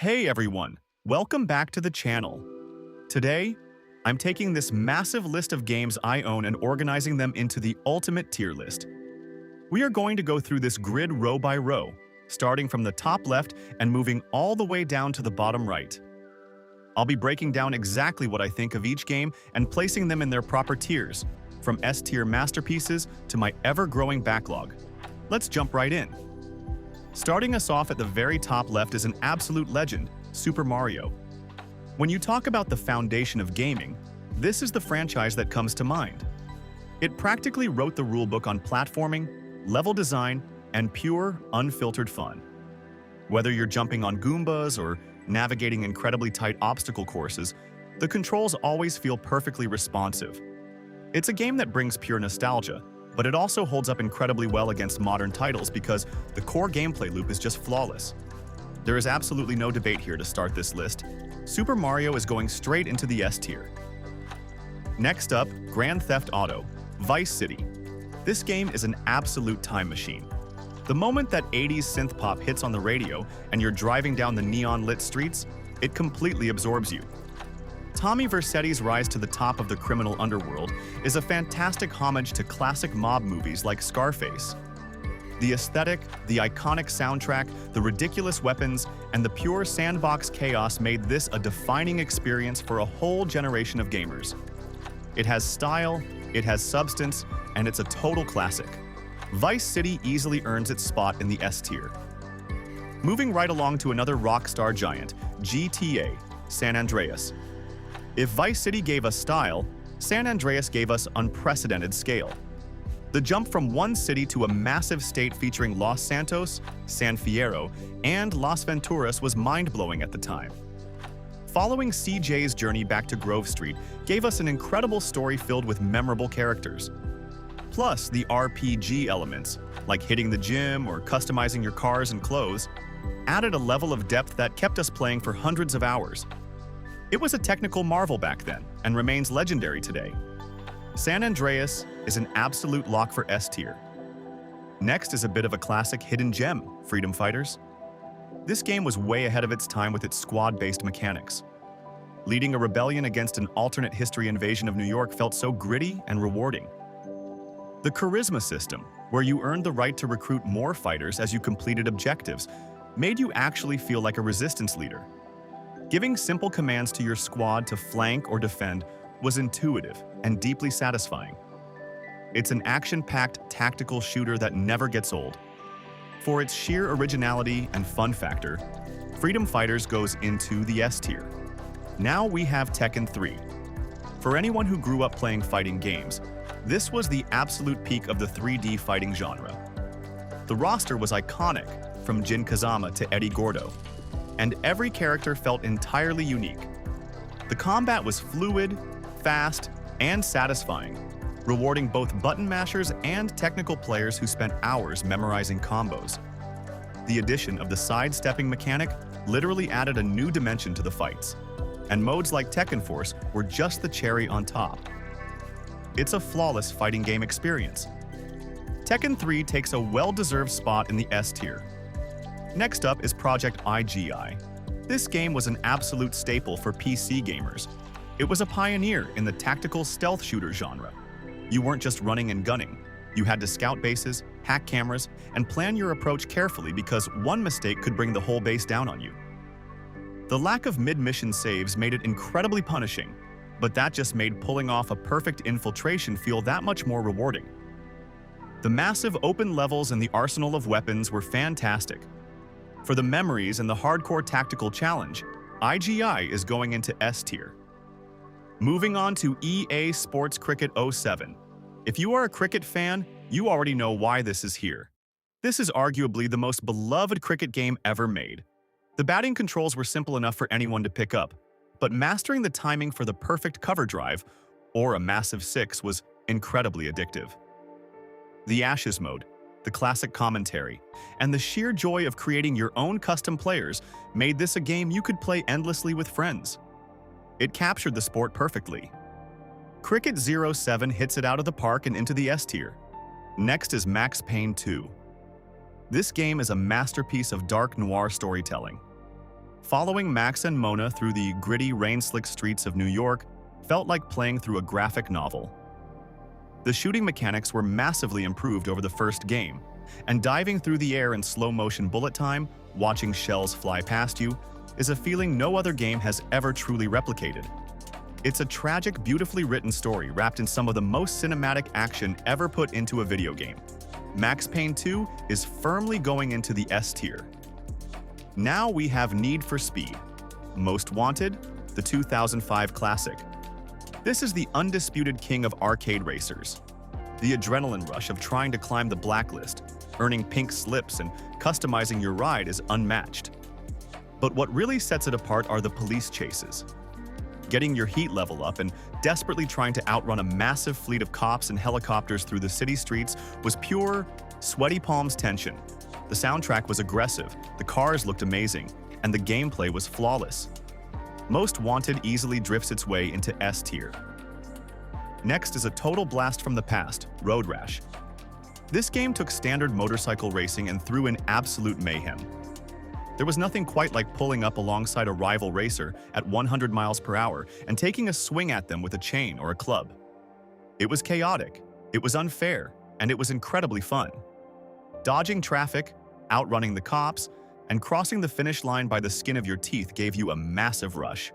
Hey everyone, welcome back to the channel. Today, I'm taking this massive list of games I own and organizing them into the ultimate tier list. We are going to go through this grid row by row, starting from the top left and moving all the way down to the bottom right. I'll be breaking down exactly what I think of each game and placing them in their proper tiers, from S-tier masterpieces to my ever-growing backlog. Let's jump right in. Starting us off at the very top left is an absolute legend, Super Mario. When you talk about the foundation of gaming, this is the franchise that comes to mind. It practically wrote the rulebook on platforming, level design, and pure, unfiltered fun. Whether you're jumping on Goombas or navigating incredibly tight obstacle courses, the controls always feel perfectly responsive. It's a game that brings pure nostalgia, but it also holds up incredibly well against modern titles because the core gameplay loop is just flawless. There is absolutely no debate here to start this list. Super Mario is going straight into the S tier. Next up, Grand Theft Auto, Vice City. This game is an absolute time machine. The moment that 80s synth pop hits on the radio and you're driving down the neon-lit streets, it completely absorbs you. Tommy Vercetti's rise to the top of the criminal underworld is a fantastic homage to classic mob movies like Scarface. The aesthetic, the iconic soundtrack, the ridiculous weapons, and the pure sandbox chaos made this a defining experience for a whole generation of gamers. It has style, it has substance, and it's a total classic. Vice City easily earns its spot in the S tier. Moving right along to another rockstar giant, GTA, San Andreas. If Vice City gave us style, San Andreas gave us unprecedented scale. The jump from one city to a massive state featuring Los Santos, San Fierro, and Las Venturas was mind-blowing at the time. Following CJ's journey back to Grove Street gave us an incredible story filled with memorable characters. Plus, the RPG elements, like hitting the gym or customizing your cars and clothes, added a level of depth that kept us playing for hundreds of hours. It was a technical marvel back then, and remains legendary today. San Andreas is an absolute lock for S tier. Next is a bit of a classic hidden gem, Freedom Fighters. This game was way ahead of its time with its squad-based mechanics. Leading a rebellion against an alternate history invasion of New York felt so gritty and rewarding. The charisma system, where you earned the right to recruit more fighters as you completed objectives, made you actually feel like a resistance leader. Giving simple commands to your squad to flank or defend was intuitive and deeply satisfying. It's an action-packed tactical shooter that never gets old. For its sheer originality and fun factor, Freedom Fighters goes into the S tier. Now we have Tekken 3. For anyone who grew up playing fighting games, this was the absolute peak of the 3D fighting genre. The roster was iconic, from Jin Kazama to Eddie Gordo, and every character felt entirely unique. The combat was fluid, fast, and satisfying, rewarding both button mashers and technical players who spent hours memorizing combos. The addition of the sidestepping mechanic literally added a new dimension to the fights, and modes like Tekken Force were just the cherry on top. It's a flawless fighting game experience. Tekken 3 takes a well-deserved spot in the S tier. Next up is Project IGI. This game was an absolute staple for PC gamers. It was a pioneer in the tactical stealth shooter genre. You weren't just running and gunning. You had to scout bases, hack cameras, and plan your approach carefully because one mistake could bring the whole base down on you. The lack of mid-mission saves made it incredibly punishing, but that just made pulling off a perfect infiltration feel that much more rewarding. The massive open levels and the arsenal of weapons were fantastic. For the memories and the hardcore tactical challenge, IGI is going into S tier. Moving on to EA Sports Cricket 07. If you are a cricket fan, you already know why this is here. This is arguably the most beloved cricket game ever made. The batting controls were simple enough for anyone to pick up, but mastering the timing for the perfect cover drive, or a massive six, was incredibly addictive. The Ashes mode, the classic commentary, and the sheer joy of creating your own custom players made this a game you could play endlessly with friends. It captured the sport perfectly. Cricket 07 hits it out of the park and into the S tier. Next is Max Payne 2. This game is a masterpiece of dark noir storytelling. Following Max and Mona through the gritty, rain-slick streets of New York felt like playing through a graphic novel. The shooting mechanics were massively improved over the first game, and diving through the air in slow-motion bullet time, watching shells fly past you, is a feeling no other game has ever truly replicated. It's a tragic, beautifully written story wrapped in some of the most cinematic action ever put into a video game. Max Payne 2 is firmly going into the S tier. Now we have Need for Speed. Most Wanted, the 2005 classic. This is the undisputed king of arcade racers. The adrenaline rush of trying to climb the blacklist, earning pink slips, and customizing your ride is unmatched. But what really sets it apart are the police chases. Getting your heat level up and desperately trying to outrun a massive fleet of cops and helicopters through the city streets was pure, sweaty palms tension. The soundtrack was aggressive, the cars looked amazing, and the gameplay was flawless. Most Wanted easily drifts its way into S tier. Next is a total blast from the past, Road Rash. This game took standard motorcycle racing and threw in absolute mayhem. There was nothing quite like pulling up alongside a rival racer at 100 miles per hour and taking a swing at them with a chain or a club. It was chaotic, it was unfair, and it was incredibly fun. Dodging traffic, outrunning the cops, and crossing the finish line by the skin of your teeth gave you a massive rush.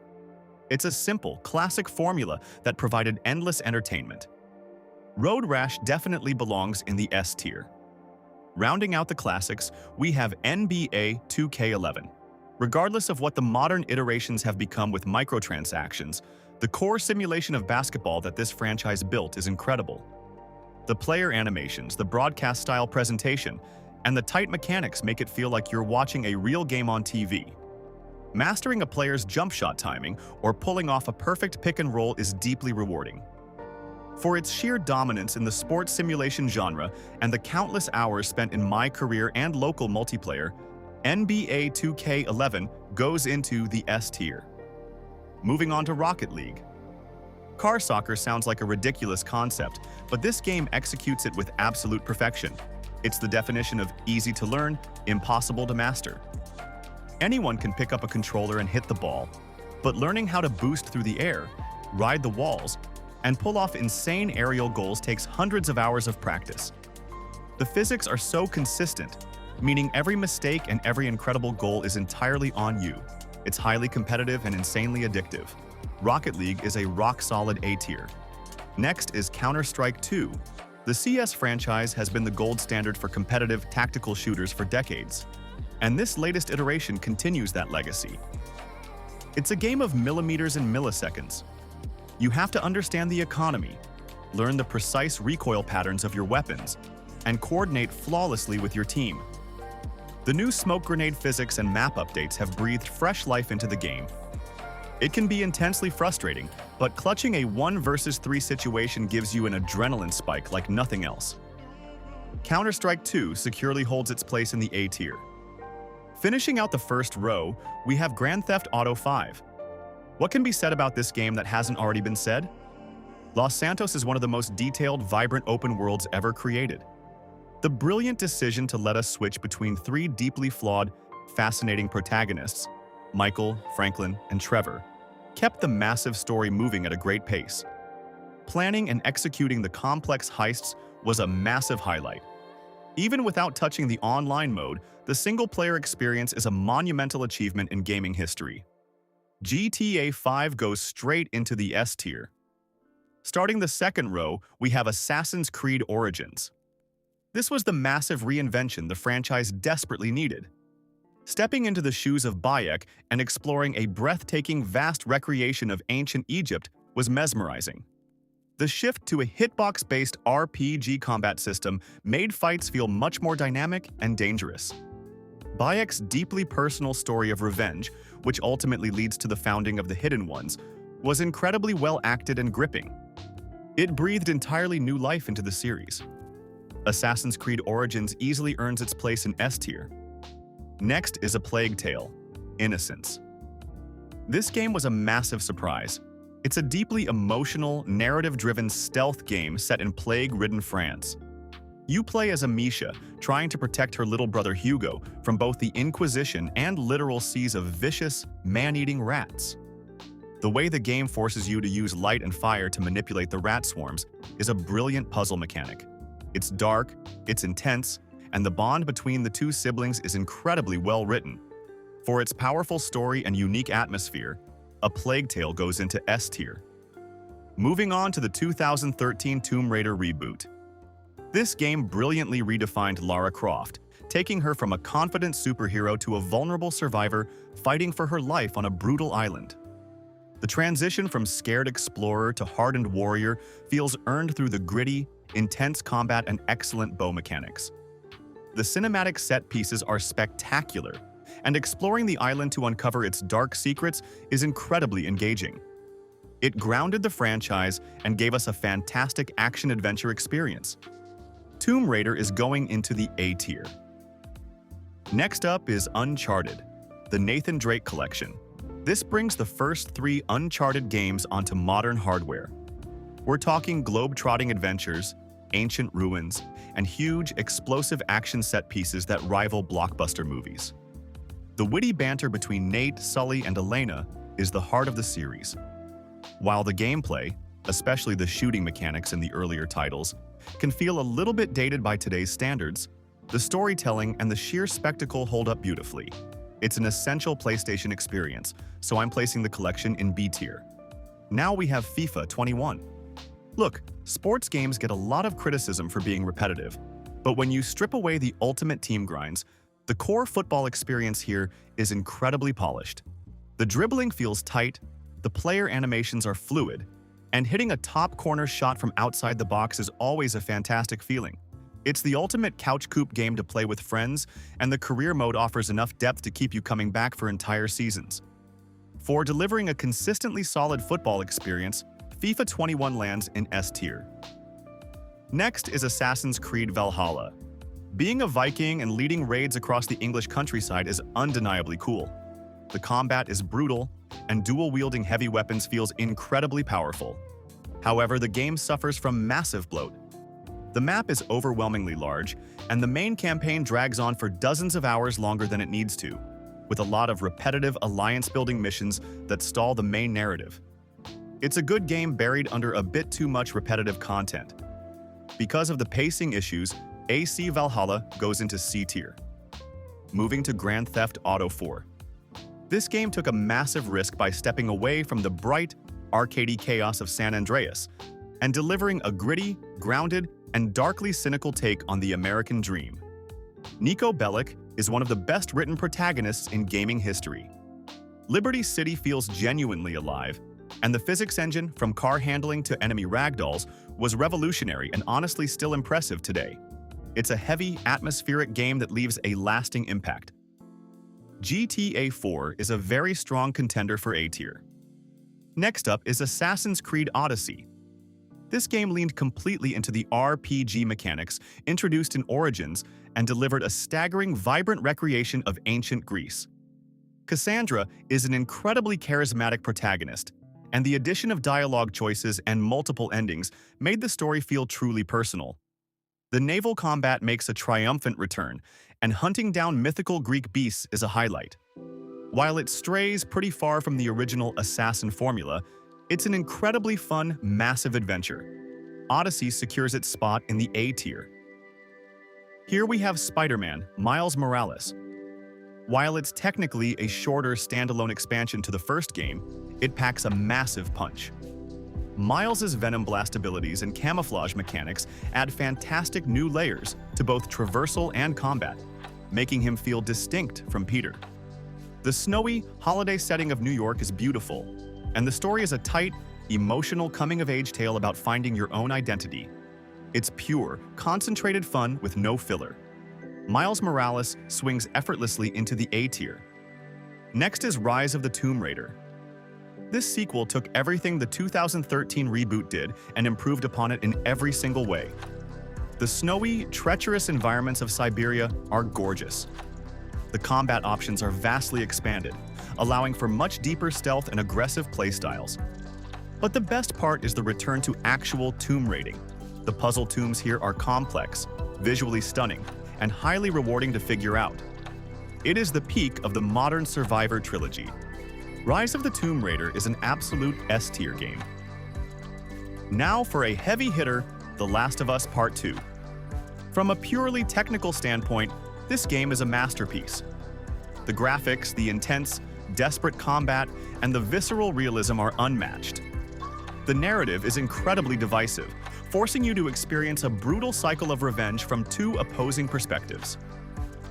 It's a simple, classic formula that provided endless entertainment. Road Rash definitely belongs in the S tier. Rounding out the classics, we have NBA 2K11. Regardless of what the modern iterations have become with microtransactions, the core simulation of basketball that this franchise built is incredible. The player animations, the broadcast-style presentation, and the tight mechanics make it feel like you're watching a real game on TV. Mastering a player's jump shot timing or pulling off a perfect pick and roll is deeply rewarding. For its sheer dominance in the sports simulation genre and the countless hours spent in my career and local multiplayer, NBA 2K11 goes into the S tier. Moving on to Rocket League. Car soccer sounds like a ridiculous concept, but this game executes it with absolute perfection. It's the definition of easy to learn, impossible to master. Anyone can pick up a controller and hit the ball, but learning how to boost through the air, ride the walls, and pull off insane aerial goals takes hundreds of hours of practice. The physics are so consistent, meaning every mistake and every incredible goal is entirely on you. It's highly competitive and insanely addictive. Rocket League is a rock-solid A tier. Next is Counter-Strike 2. The CS franchise has been the gold standard for competitive tactical shooters for decades, and this latest iteration continues that legacy. It's a game of millimeters and milliseconds. You have to understand the economy, learn the precise recoil patterns of your weapons, and coordinate flawlessly with your team. The new smoke grenade physics and map updates have breathed fresh life into the game. It can be intensely frustrating, but clutching a 1 versus 3 situation gives you an adrenaline spike like nothing else. Counter-Strike 2 securely holds its place in the A tier. Finishing out the first row, we have Grand Theft Auto 5. What can be said about this game that hasn't already been said? Los Santos is one of the most detailed, vibrant open worlds ever created. The brilliant decision to let us switch between 3 deeply flawed, fascinating protagonists, Michael, Franklin, and Trevor, kept the massive story moving at a great pace. Planning and executing the complex heists was a massive highlight. Even without touching the online mode, the single-player experience is a monumental achievement in gaming history. GTA 5 goes straight into the S tier. Starting the second row, we have Assassin's Creed Origins. This was the massive reinvention the franchise desperately needed. Stepping into the shoes of Bayek and exploring a breathtaking vast recreation of ancient Egypt was mesmerizing. The shift to a hitbox-based RPG combat system made fights feel much more dynamic and dangerous. Bayek's deeply personal story of revenge, which ultimately leads to the founding of the Hidden Ones, was incredibly well acted and gripping. It breathed entirely new life into the series. Assassin's Creed Origins easily earns its place in S tier. Next is A Plague Tale: Innocence. This game was a massive surprise. It's a deeply emotional, narrative-driven stealth game set in plague-ridden France. You play as Amisha, trying to protect her little brother Hugo from both the Inquisition and literal seas of vicious, man-eating rats. The way the game forces you to use light and fire to manipulate the rat swarms is a brilliant puzzle mechanic. It's dark, it's intense, and the bond between the two siblings is incredibly well written. For its powerful story and unique atmosphere, A Plague Tale goes into S tier. Moving on to the 2013 Tomb Raider reboot. This game brilliantly redefined Lara Croft, taking her from a confident superhero to a vulnerable survivor fighting for her life on a brutal island. The transition from scared explorer to hardened warrior feels earned through the gritty, intense combat and excellent bow mechanics. The cinematic set pieces are spectacular, and exploring the island to uncover its dark secrets is incredibly engaging. It grounded the franchise and gave us a fantastic action-adventure experience. Tomb Raider is going into the A tier. Next up is Uncharted, the Nathan Drake Collection. This brings the first 3 Uncharted games onto modern hardware. We're talking globe-trotting adventures, ancient ruins, and huge, explosive action set pieces that rival blockbuster movies. The witty banter between Nate, Sully, and Elena is the heart of the series. While the gameplay, especially the shooting mechanics in the earlier titles, can feel a little bit dated by today's standards, the storytelling and the sheer spectacle hold up beautifully. It's an essential PlayStation experience, so I'm placing the collection in B tier. Now we have FIFA 21. Look, sports games get a lot of criticism for being repetitive, but when you strip away the ultimate team grinds, the core football experience here is incredibly polished. The dribbling feels tight, the player animations are fluid, and hitting a top corner shot from outside the box is always a fantastic feeling. It's the ultimate couch coupe game to play with friends, and the career mode offers enough depth to keep you coming back for entire seasons. For delivering a consistently solid football experience, FIFA 21 lands in S tier. Next is Assassin's Creed Valhalla. Being a Viking and leading raids across the English countryside is undeniably cool. The combat is brutal, and dual-wielding heavy weapons feels incredibly powerful. However, the game suffers from massive bloat. The map is overwhelmingly large, and the main campaign drags on for dozens of hours longer than it needs to, with a lot of repetitive alliance-building missions that stall the main narrative. It's a good game buried under a bit too much repetitive content. Because of the pacing issues, AC Valhalla goes into C tier. Moving to Grand Theft Auto 4. This game took a massive risk by stepping away from the bright, arcadey chaos of San Andreas and delivering a gritty, grounded, and darkly cynical take on the American dream. Nico Bellic is one of the best-written protagonists in gaming history. Liberty City feels genuinely alive, and the physics engine, from car handling to enemy ragdolls, was revolutionary and honestly still impressive today. It's a heavy, atmospheric game that leaves a lasting impact. GTA 4 is a very strong contender for A tier. Next up is Assassin's Creed Odyssey. This game leaned completely into the RPG mechanics introduced in Origins and delivered a staggering, vibrant recreation of ancient Greece. Cassandra is an incredibly charismatic protagonist, and the addition of dialogue choices and multiple endings made the story feel truly personal. The naval combat makes a triumphant return, and hunting down mythical Greek beasts is a highlight. While it strays pretty far from the original Assassin formula, it's an incredibly fun, massive adventure. Odyssey secures its spot in the A tier. Here we have Spider-Man, Miles Morales. While it's technically a shorter standalone expansion to the first game, it packs a massive punch. Miles' Venom Blast abilities and camouflage mechanics add fantastic new layers to both traversal and combat, making him feel distinct from Peter. The snowy, holiday setting of New York is beautiful, and the story is a tight, emotional coming-of-age tale about finding your own identity. It's pure, concentrated fun with no filler. Miles Morales swings effortlessly into the A tier. Next is Rise of the Tomb Raider. This sequel took everything the 2013 reboot did and improved upon it in every single way. The snowy, treacherous environments of Siberia are gorgeous. The combat options are vastly expanded, allowing for much deeper stealth and aggressive playstyles. But the best part is the return to actual tomb raiding. The puzzle tombs here are complex, visually stunning, and highly rewarding to figure out. It is the peak of the modern Survivor trilogy. Rise of the Tomb Raider is an absolute S-tier game. Now for a heavy hitter, The Last of Us Part 2. From a purely technical standpoint, this game is a masterpiece. The graphics, the intense, desperate combat, and the visceral realism are unmatched. The narrative is incredibly divisive, forcing you to experience a brutal cycle of revenge from two opposing perspectives.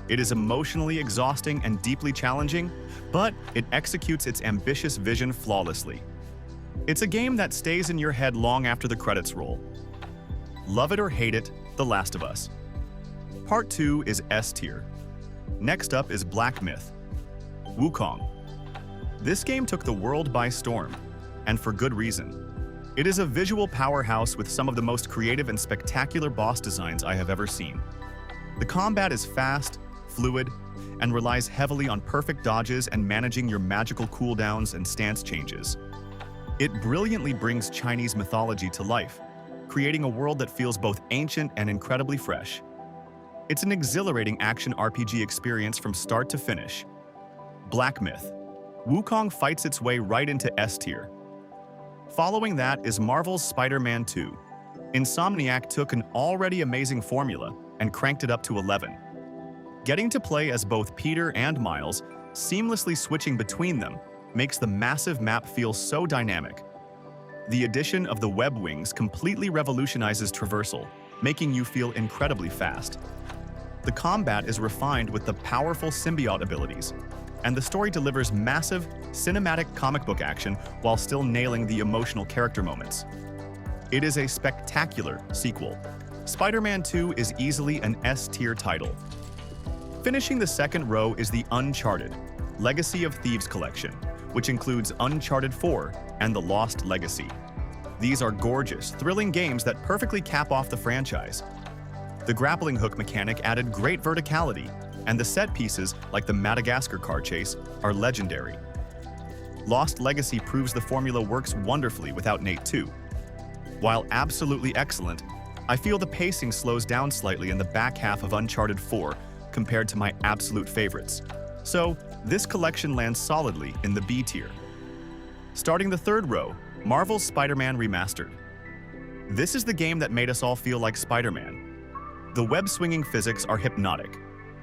It is emotionally exhausting and deeply challenging, but it executes its ambitious vision flawlessly. It's a game that stays in your head long after the credits roll. Love it or hate it, The Last of Us. Part 2 is S-tier. Next up is Black Myth: Wukong. This game took the world by storm, and for good reason. It is a visual powerhouse with some of the most creative and spectacular boss designs I have ever seen. The combat is fast, fluid, and relies heavily on perfect dodges and managing your magical cooldowns and stance changes. It brilliantly brings Chinese mythology to life, creating a world that feels both ancient and incredibly fresh. It's an exhilarating action RPG experience from start to finish. Black Myth: Wukong fights its way right into S-tier. Following that is Marvel's Spider-Man 2. Insomniac took an already amazing formula and cranked it up to 11. Getting to play as both Peter and Miles, seamlessly switching between them, makes the massive map feel so dynamic. The addition of the web wings completely revolutionizes traversal, making you feel incredibly fast. The combat is refined with the powerful symbiote abilities, and the story delivers massive, cinematic comic book action while still nailing the emotional character moments. It is a spectacular sequel. Spider-Man 2 is easily an S-tier title. Finishing the second row is the Uncharted Legacy of Thieves collection, which includes Uncharted 4 and The Lost Legacy. These are gorgeous, thrilling games that perfectly cap off the franchise. The grappling hook mechanic added great verticality, and the set pieces, like the Madagascar car chase, are legendary. Lost Legacy proves the formula works wonderfully without Nate 2. While absolutely excellent, I feel the pacing slows down slightly in the back half of Uncharted 4 compared to my absolute favorites. So, this collection lands solidly in the B tier. Starting the third row, Marvel's Spider-Man Remastered. This is the game that made us all feel like Spider-Man. The web-swinging physics are hypnotic.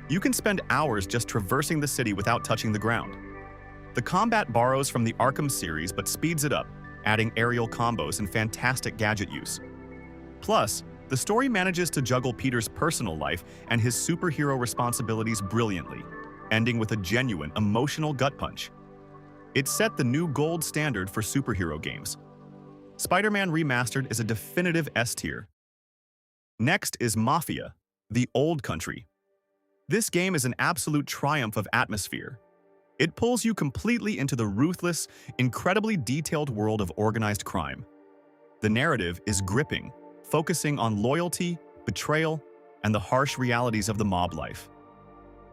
You can spend hours just traversing the city without touching the ground. The combat borrows from the Arkham series but speeds it up, adding aerial combos and fantastic gadget use. Plus, the story manages to juggle Peter's personal life and his superhero responsibilities brilliantly, ending with a genuine, emotional gut punch. It set the new gold standard for superhero games. Spider-Man Remastered is a definitive S-tier. Next is Mafia: The Old Country. This game is an absolute triumph of atmosphere. It pulls you completely into the ruthless, incredibly detailed world of organized crime. The narrative is gripping, focusing on loyalty, betrayal, and the harsh realities of the mob life.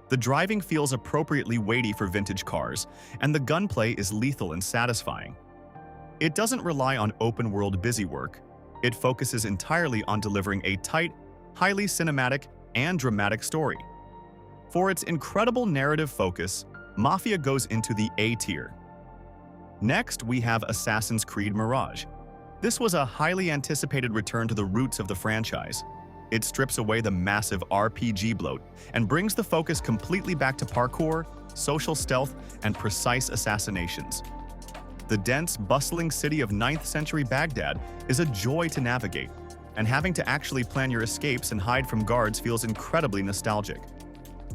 The driving feels appropriately weighty for vintage cars, and the gunplay is lethal and satisfying. It doesn't rely on open-world busywork. It focuses entirely on delivering a tight, highly cinematic, and dramatic story. For its incredible narrative focus, Mafia goes into the A tier. Next, we have Assassin's Creed Mirage. This was a highly anticipated return to the roots of the franchise. It strips away the massive RPG bloat and brings the focus completely back to parkour, social stealth, and precise assassinations. The dense, bustling city of 9th century Baghdad is a joy to navigate, and having to actually plan your escapes and hide from guards feels incredibly nostalgic.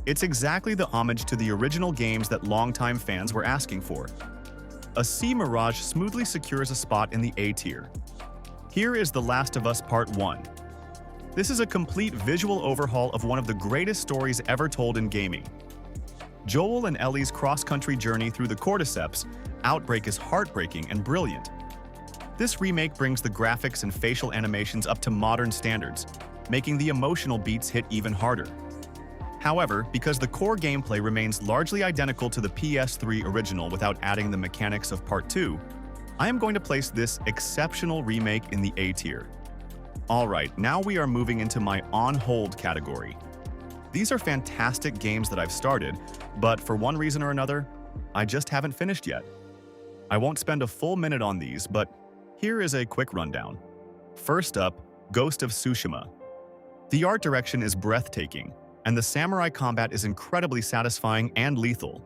It's exactly the homage to the original games that longtime fans were asking for. A C Mirage smoothly secures a spot in the A tier. Here is The Last of Us Part 1. This is a complete visual overhaul of one of the greatest stories ever told in gaming. Joel and Ellie's cross-country journey through the Cordyceps outbreak is heartbreaking and brilliant. This remake brings the graphics and facial animations up to modern standards, making the emotional beats hit even harder. However, because the core gameplay remains largely identical to the PS3 original without adding the mechanics of Part 2, I am going to place this exceptional remake in the A tier. Alright, now we are moving into my on hold category. These are fantastic games that I've started, but for one reason or another, I just haven't finished yet. I won't spend a full minute on these, but here is a quick rundown. First up, Ghost of Tsushima. The art direction is breathtaking, and the samurai combat is incredibly satisfying and lethal.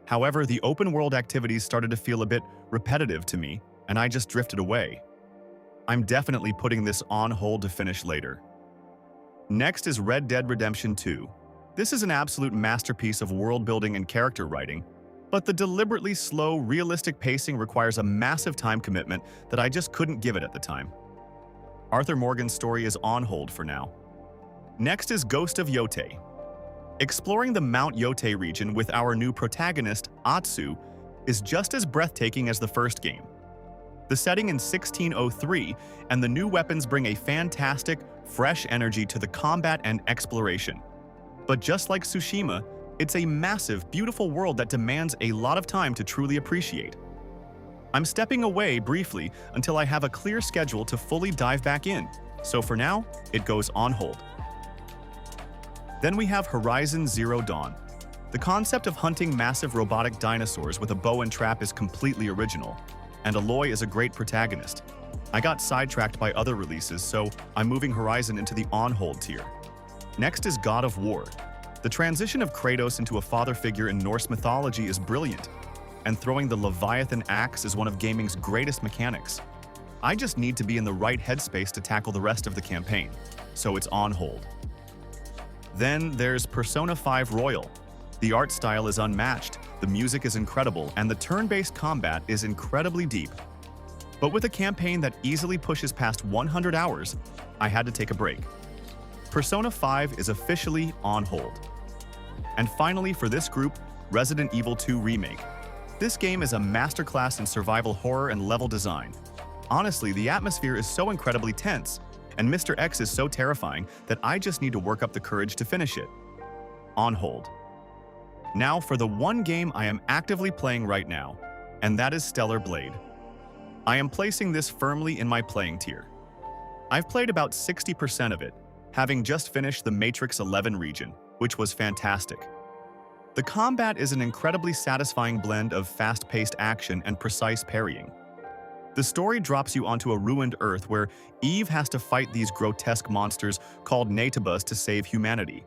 However, the open-world activities started to feel a bit repetitive to me, and I just drifted away. I'm definitely putting this on hold to finish later. Next is Red Dead Redemption 2. This is an absolute masterpiece of world building and character writing, but the deliberately slow, realistic pacing requires a massive time commitment that I just couldn't give it at the time. Arthur Morgan's story is on hold for now. Next is Ghost of Yotei. Exploring the Mount Yotei region with our new protagonist, Atsu, is just as breathtaking as the first game. The setting in 1603 and the new weapons bring a fantastic, fresh energy to the combat and exploration. But just like Tsushima, it's a massive, beautiful world that demands a lot of time to truly appreciate. I'm stepping away briefly until I have a clear schedule to fully dive back in, so for now, it goes on hold. Then we have Horizon Zero Dawn. The concept of hunting massive robotic dinosaurs with a bow and trap is completely original, and Aloy is a great protagonist. I got sidetracked by other releases, so I'm moving Horizon into the on-hold tier. Next is God of War. The transition of Kratos into a father figure in Norse mythology is brilliant, and throwing the Leviathan axe is one of gaming's greatest mechanics. I just need to be in the right headspace to tackle the rest of the campaign, so it's on hold. Then there's Persona 5 Royal. The art style is unmatched, the music is incredible, and the turn-based combat is incredibly deep. But with a campaign that easily pushes past 100 hours, I had to take a break. Persona 5 is officially on hold. And finally, for this group, Resident Evil 2 Remake. This game is a masterclass in survival horror and level design. Honestly, the atmosphere is so incredibly tense, and Mr. X is so terrifying that I just need to work up the courage to finish it. On hold. Now for the one game I am actively playing right now, and that is Stellar Blade. I am placing this firmly in my playing tier. I've played about 60% of it, having just finished the Matrix 11 region, which was fantastic. The combat is an incredibly satisfying blend of fast-paced action and precise parrying. The story drops you onto a ruined Earth where Eve has to fight these grotesque monsters called Natabas to save humanity.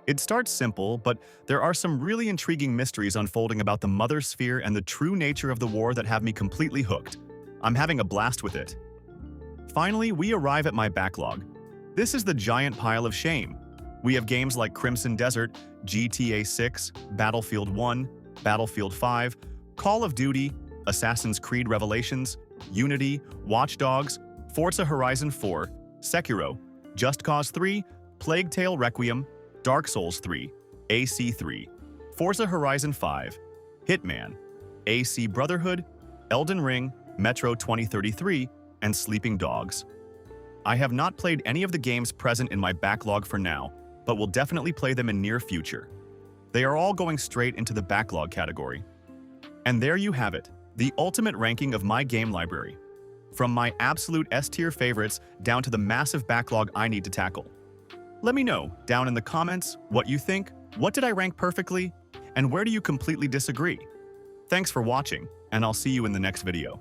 It starts simple, but there are some really intriguing mysteries unfolding about the Mother Sphere and the true nature of the war that have me completely hooked. I'm having a blast with it. Finally, we arrive at my backlog. This is the giant pile of shame. We have games like Crimson Desert, GTA 6, Battlefield 1, Battlefield 5, Call of Duty, Assassin's Creed Revelations, Unity, Watch Dogs, Forza Horizon 4, Sekiro, Just Cause 3, Plague Tale Requiem, Dark Souls 3, AC3, Forza Horizon 5, Hitman, AC Brotherhood, Elden Ring, Metro 2033, and Sleeping Dogs. I have not played any of the games present in my backlog for now, but will definitely play them in near future. They are all going straight into the backlog category. And there you have it, the ultimate ranking of my game library. From my absolute S-tier favorites down to the massive backlog I need to tackle. Let me know down in the comments what you think, what did I rank perfectly, and where do you completely disagree? Thanks for watching, and I'll see you in the next video.